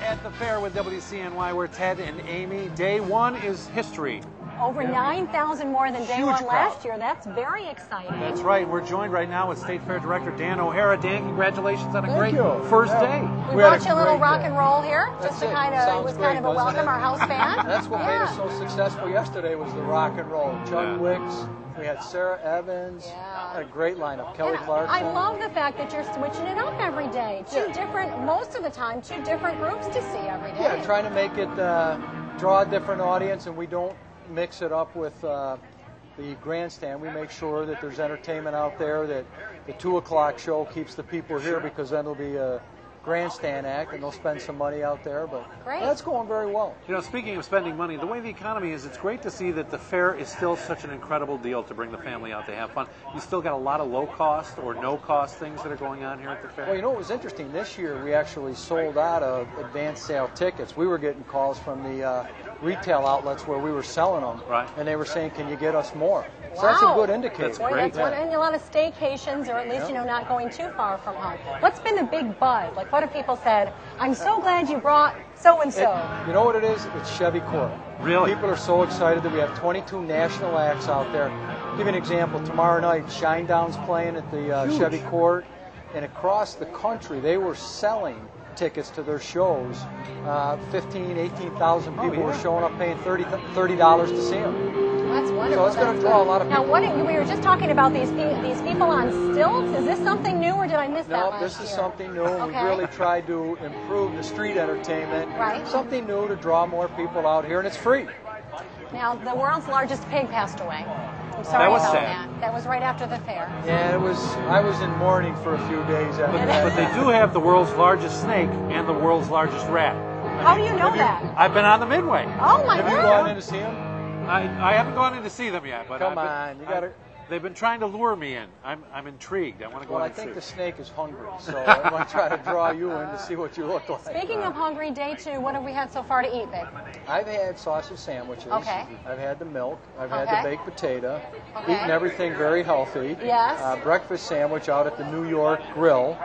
at the fair with WCNY. We're Ted and Amy. Day one is history. Over 9,000 more than day Huge one crowd. last year. That's very exciting. That's right. We're joined right now with State Fair Director Dan O'Hara. Dan, congratulations on a Thank great you. first Yeah. day. We We had brought a you a little great rock day. and roll here, That's just to it. kind of, it Sounds was great, kind of a wasn't welcome, it? our house band. That's what made us so successful yesterday was the rock and roll. Chuck Yeah. Wicks, we had Sarah Evans, Yeah. had a great lineup. Kelly Yeah, Clarkson. I love the fact that you're switching it up every day. Two different, most of the time, two different groups to see every day. Yeah, trying to make it draw a different audience, and we don't mix it up with the grandstand. We make sure that there's entertainment out there, that the 2 o'clock show keeps the people here, because then there'll be a grandstand act and they'll spend some money out there. But Great. that's going very well. You know, speaking of spending money, the way the economy is, it's great to see that the fair is still such an incredible deal to bring the family out to have fun. You still got a lot of low-cost or no-cost things that are going on here at the fair. Well, you know what was interesting? This year we actually sold out of advance sale tickets. We were getting calls from the retail outlets where we were selling them, Right. and they were saying, "Can you get us more?" So that's a Wow. good indicator. That's Boy, great. that's one, and a lot of staycations, or at least, not going too far from home. What's been the big buzz? Like, what have people said? I'm so glad you brought so-and-so. You know what it is? It's Chevy Court. Really? People are so excited that we have 22 national acts out there. Give you an example. Tomorrow night, Shinedown's playing at the Chevy Court, and across the country, they were selling tickets to their shows. 18,000 people were showing up paying $30 to see them. That's wonderful. So it's going to draw a lot of Now, people. we were just talking about these people on stilts. Is this something new, or did I miss that No, last this is year? something new. and Okay. We've really tried to improve the street entertainment. Right. Something new to draw more people out here, and it's free. Now, the world's largest pig passed away. I'm sorry That was about sad. that. That was right after the fair. Yeah, I was in mourning for a few days after that. But they do have the world's largest snake and the world's largest rat. How do you know that? I've been on the Midway. Oh, my Have you God. gone in to see him? I haven't gone in to see them yet, but Come on, you gotta. They've been trying to lure me in. I'm intrigued. I want to go Well, I in and think see. the snake is hungry, so I want to try to draw you in to see what you look like. Speaking of hungry, day two, what have we had so far to eat, babe? I've had sausage sandwiches. Okay. I've had the milk. I've had Okay. the baked potato. Okay. Eaten everything very healthy. Yes. Breakfast sandwich out at the New York Grill.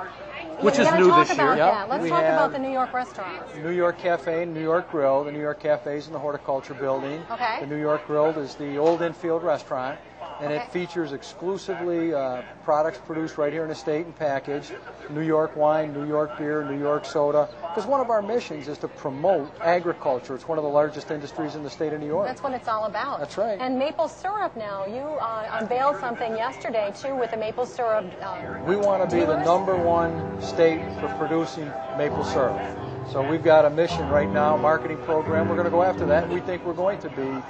Which We is gotta new talk this about year. Yep, that. Let's we talk have- about the New York restaurants. New York Cafe and New York Grill. The New York Cafe is in the Horticulture Building. Okay. The New York Grill is the old infield restaurant, and Okay. it features exclusively products produced right here in the state and packaged. New York wine, New York beer, New York soda. Because one of our missions is to promote agriculture. It's one of the largest industries in the state of New York. That's what it's all about. That's right. And maple syrup now. You unveiled something yesterday, too, with the maple syrup. We want to be the #1 state for producing maple syrup. So we've got a mission right now, marketing program. We're going to go after that. We think we're going to be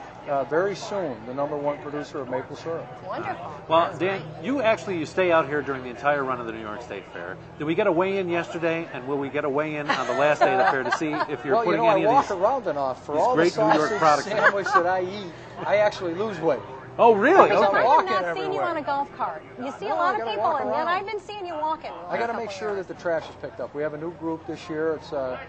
very soon the #1 producer of maple syrup. Wonderful. Well, Dan, you stay out here during the entire run of the New York State Fair. Did we get a weigh-in yesterday, and will we get a weigh-in on the last day of the fair to see if you're Well, putting I any walk of these? around enough for these all the great New York sausage products. sandwich that I eat. I actually lose weight. Oh, really? Because I'm I Okay. walking have not seen you everywhere. on a golf cart. You see No, a lot I of gotta people, walk and then around. I've been seeing you walking. I got to make sure that the trash is picked up. We have a new group this year. It's the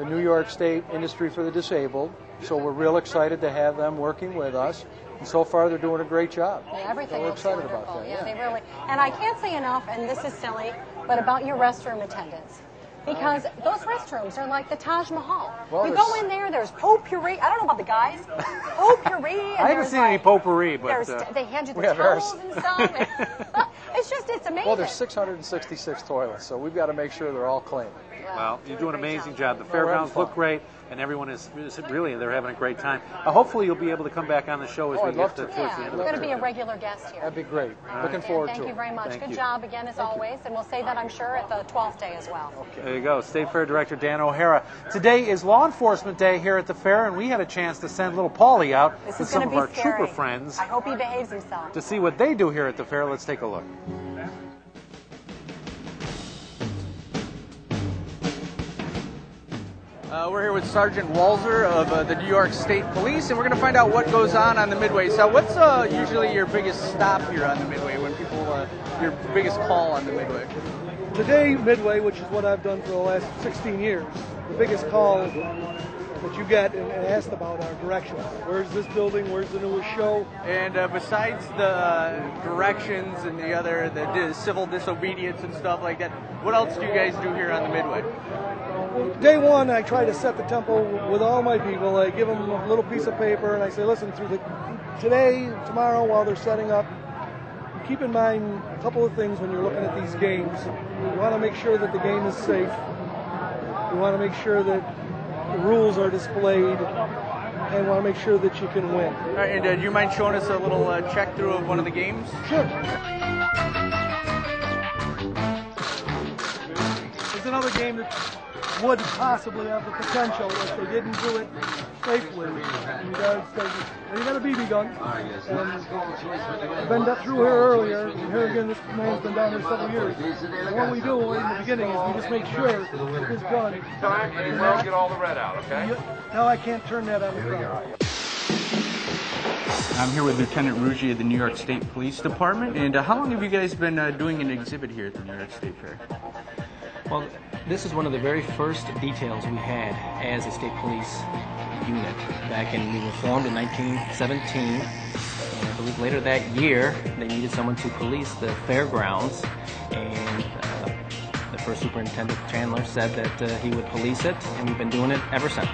New York State Industry for the Disabled. So we're real excited to have them working with us. And so far, they're doing a great job. Yeah, everything So we're looks excited wonderful. about that. Yeah, they really. And I can't say enough, and this is silly, but about your restroom attendants. Because those restrooms are like the Taj Mahal. Well, you go there's- in there, there's potpourri. I don't know about the guys. Potpourri. And I haven't there's seen any like- potpourri, but they hand you the we have towels ours. and stuff. it's amazing. Well, there's 666 toilets, so we've got to make sure they're all clean. well, you do an Great amazing job. job. The Well, we're having fairgrounds look fun. great, and everyone is really, they're having a great time. Hopefully, you'll be able to come back on the show as Oh, we I'd get love towards to. the Yeah, end you're of the going to fair. be a regular guest here. That'd be great. Looking And forward to thank it. you very much. Thank Good you. job again, as always. And we'll say that, I'm sure, at the 12th day as well. There you go, State Fair Director Dan O'Hara. Today is Law Enforcement Day here at the fair, and we had a chance to send little Paulie out This with is some going of to our be scary. trooper friends I hope he behaves himself. to see what they do here at the fair. Let's take a look. We're here with Sergeant Walzer of the New York State Police, and we're going to find out what goes on the Midway. So what's usually your biggest stop here on the Midway, when people, your biggest call on the Midway? Today, Midway, which is what I've done for the last 16 years, the biggest call that you get and asked about are directions. Where's this building? Where's the newest show? And besides the directions and the civil disobedience and stuff like that, what else do you guys do here on the Midway? day one, I try to set the tempo with all my people. I give them a little piece of paper, and I say, listen, today, tomorrow, while they're setting up, keep in mind a couple of things when you're looking at these games. You want to make sure that the game is safe. You want to make sure that the rules are displayed, and want to make sure that you can win. All right, and do you mind showing us a little check through of one of the games? Sure. There's another game that would possibly have the potential if they didn't do it safely. You got a BB gun, and I've been through here earlier, and here again, this man's been down here several years. And what we do in the beginning is we just make sure that this gun. And then get all the red out, okay? No, I can't turn that on the ground. I'm here with Lieutenant Ruggie of the New York State Police Department. And how long have you guys been doing an exhibit here at the New York State Fair? Well, this is one of the very first details we had as a state police unit back in, we were formed in 1917, and I believe later that year they needed someone to police the fairgrounds, and the first superintendent, Chandler, said that he would police it, and we've been doing it ever since.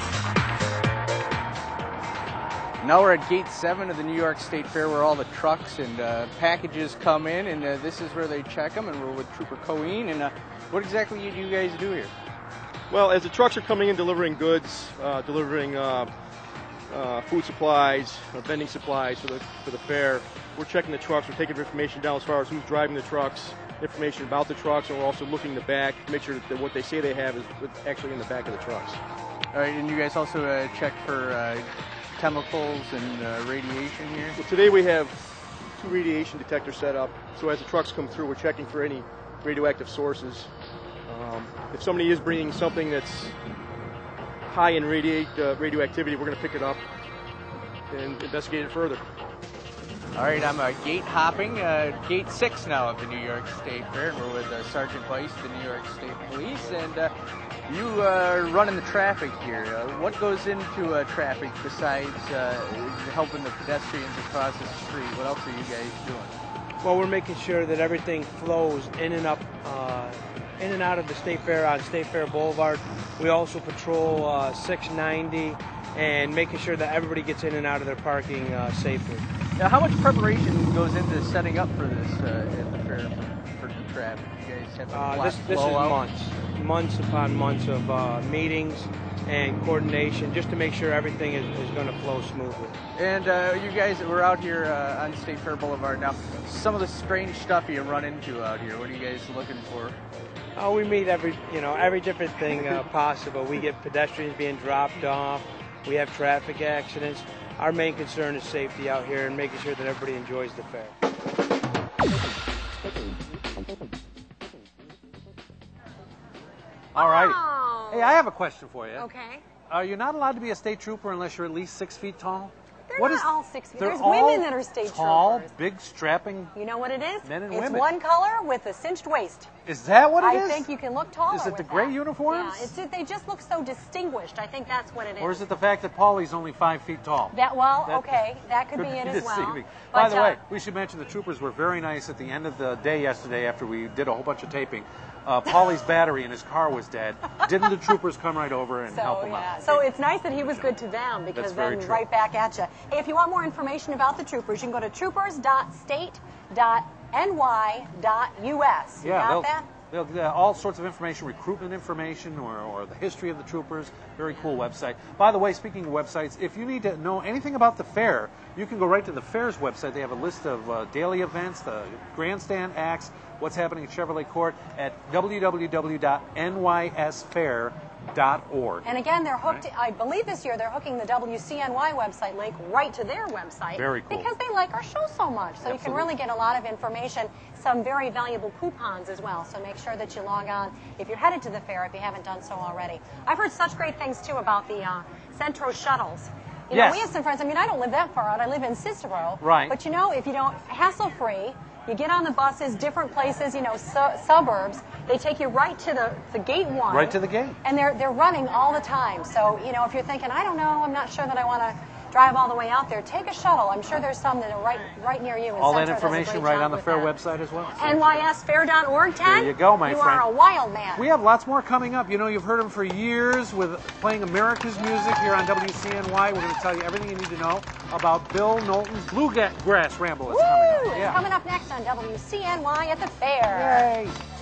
Now we're at Gate 7 of the New York State Fair, where all the trucks and packages come in, and this is where they check them, and we're with Trooper Coeen. And what exactly do you guys do here? Well, as the trucks are coming in delivering goods, delivering food supplies, vending supplies for the fair, we're checking the trucks. We're taking information down as far as who's driving the trucks, information about the trucks, and we're also looking in the back to make sure that what they say they have is actually in the back of the trucks. All right, and you guys also check for chemicals and radiation here? Well, today we have 2 radiation detectors set up, so as the trucks come through, we're checking for any radioactive sources. If somebody is bringing something that's high in radioactivity, we're going to pick it up and investigate it further. All right, I'm gate hopping, Gate 6 now of the New York State Fair, and we're with Sergeant Weiss, the New York State Police, and you are running the traffic here. What goes into traffic besides helping the pedestrians across the street? What else are you guys doing? Well, we're making sure that everything flows in and up, in and out of the State Fair on State Fair Boulevard. We also patrol 690 and making sure that everybody gets in and out of their parking safely. Now, how much preparation goes into setting up for this at the fair for the traffic? You guys have to this is months upon months of meetings and coordination just to make sure everything is going to flow smoothly. And you guys, we're out here on State Fair Boulevard now. Some of the strange stuff you run into out here. What are you guys looking for? Oh, we meet every different thing possible. We get pedestrians being dropped off. We have traffic accidents. Our main concern is safety out here and making sure that everybody enjoys the fair. All righty. Oh. Hey, I have a question for you. Okay. Are you not allowed to be a state trooper unless you're at least 6 feet tall? They're not all 6 feet. They're There's all women that are state tall, troopers. big, strapping. You know what it is? Men and it's women. one color with a cinched waist. Is that what it is? I think you can look taller. Is it the with gray that. uniforms? Yeah, they just look so distinguished. I think that's what it is. Or is it the fact that Paulie's only 5 feet tall? Okay, that could be it as well. deceiving. But, By the way, we should mention the troopers were very nice at the end of the day yesterday after we did a whole bunch of taping. Paulie's battery in his car was dead. Didn't the troopers come right over and help him out? So it's nice that he was good to them because then right back at you. Hey, if you want more information about the troopers, you can go to troopers.state.ny.us. You got that? They'll get all sorts of information, recruitment information, or the history of the troopers. Very cool website. By the way, speaking of websites, if you need to know anything about the fair, you can go right to the fair's website. They have a list of daily events, the grandstand acts, what's happening at Chevrolet Court at www.nysfair.org. And again, they're hooked. I believe this year they're hooking the WCNY website link right to their website. Very cool. Because they like our show so much. So you can really get a lot of information, some very valuable coupons as well. So make sure that you log on if you're headed to the fair, if you haven't done so already. I've heard such great things, too, about the Centro shuttles. You know, we have some friends. I mean, I don't live that far out. I live in Cicero. Right. But, you know, if you don't, hassle-free, you get on the buses, different places, you know, suburbs. They take you right to the gate 1. Right to the gate. And they're running all the time. So, you know, if you're thinking, I don't know, I'm not sure that I want to drive all the way out there, take a shuttle. I'm sure there's some that are right near you. All that information right on the fair website as well. NYSfair.org, Ted. There you go, my friend. friend. You are a wild man. We have lots more coming up. You know, you've heard them for years with playing America's music here on WCNY. We're going to tell you everything you need to know about Bill Knowlton's Bluegrass Ramble. Is coming up. It's coming up next on WCNY at the fair. Yay.